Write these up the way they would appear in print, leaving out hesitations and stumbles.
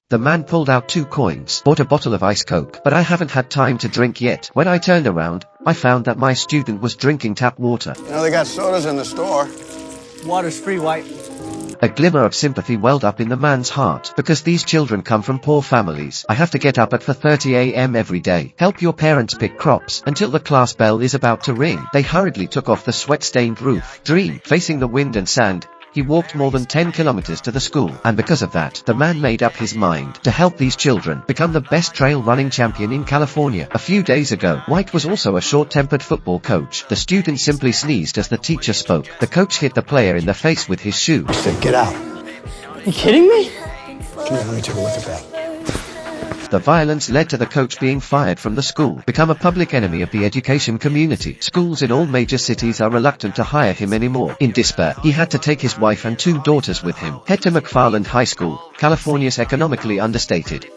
The man pulled out 2 coins, bought a bottle of ice coke, but I haven't had time to drink yet. When I turned around, I found that my student was drinking tap water. You know, they got sodas in the store. Water's free, White. A glimmer of sympathy welled up in the man's heart. Because these children come from poor families, I have to get up at 4:30 a.m. every day. Help your parents pick crops until the class bell is about to ring. They hurriedly took off the sweat-stained roof. Dream, facing the wind and sand. He walked more than 10 kilometers to the school, and because of that, the man made up his mind to help these children become the best trail running champion in California. A few days ago, White was also a short-tempered football coach. The student simply sneezed as the teacher spoke. The coach hit the player in the face with his shoe. I said, get out. You kidding me? Come here, let me take a look at that. The violence led to the coach being fired from the school, become a public enemy of the education community. Schools in all major cities are reluctant to hire him anymore. In despair, he had to take his wife and 2 daughters with him. Head to McFarland High School, California's economically understated.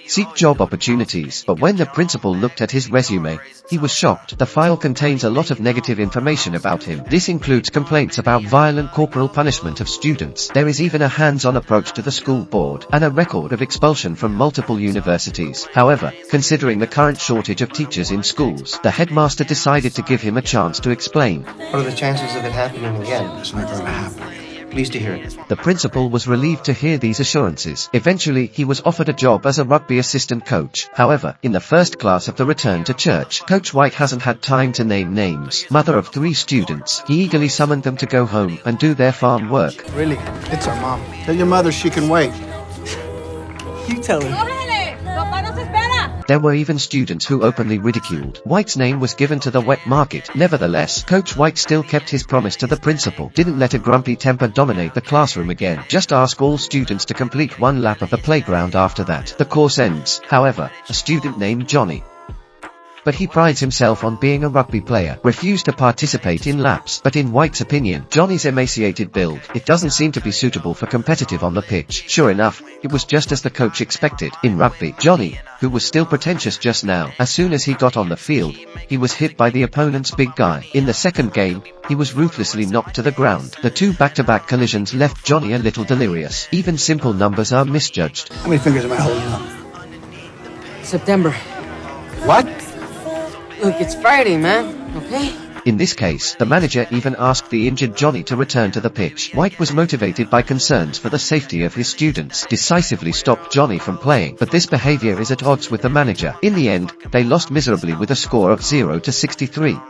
Seek job opportunities, but when the principal looked at his resume, he was shocked. The file contains a lot of negative information about him. This includes complaints about violent corporal punishment of students. There is even a hands-on approach to the school board, and a record of expulsion from multiple universities. However, considering the current shortage of teachers in schools, the headmaster decided to give him a chance to explain. What are the chances of it happening again? It's not going to happen. Pleased to hear it. The principal was relieved to hear these assurances. Eventually, he was offered a job as a rugby assistant coach. However, in the first class of the return to church, Coach White hasn't had time to name names. Mother of 3 students, he eagerly summoned them to go home and do their farm work. Really? It's our mom. Tell your mother she can wait. You tell her. ¡Cógele! ¡Papá no se espera! There were even students who openly ridiculed. White's name was given to the wet market. Nevertheless, Coach White still kept his promise to the principal. Didn't let a grumpy temper dominate the classroom again. Just ask all students to complete 1 lap of the playground after that. The course ends. However, a student named Johnny, but he prides himself on being a rugby player, refused to participate in laps. But in White's opinion, Johnny's emaciated build, it doesn't seem to be suitable for competitive on the pitch. Sure enough, it was just as the coach expected. In rugby, Johnny, who was still pretentious just now, as soon as he got on the field, he was hit by the opponent's big guy. In the second game, he was ruthlessly knocked to the ground. The 2 back-to-back collisions left Johnny a little delirious. Even simple numbers are misjudged. How many fingers am I holding up? September. What? Look, it's Friday, man. Okay? In this case, the manager even asked the injured Johnny to return to the pitch. White was motivated by concerns for the safety of his students, decisively stopped Johnny from playing, but this behavior is at odds with the manager. In the end, they lost miserably with a score of 0-63.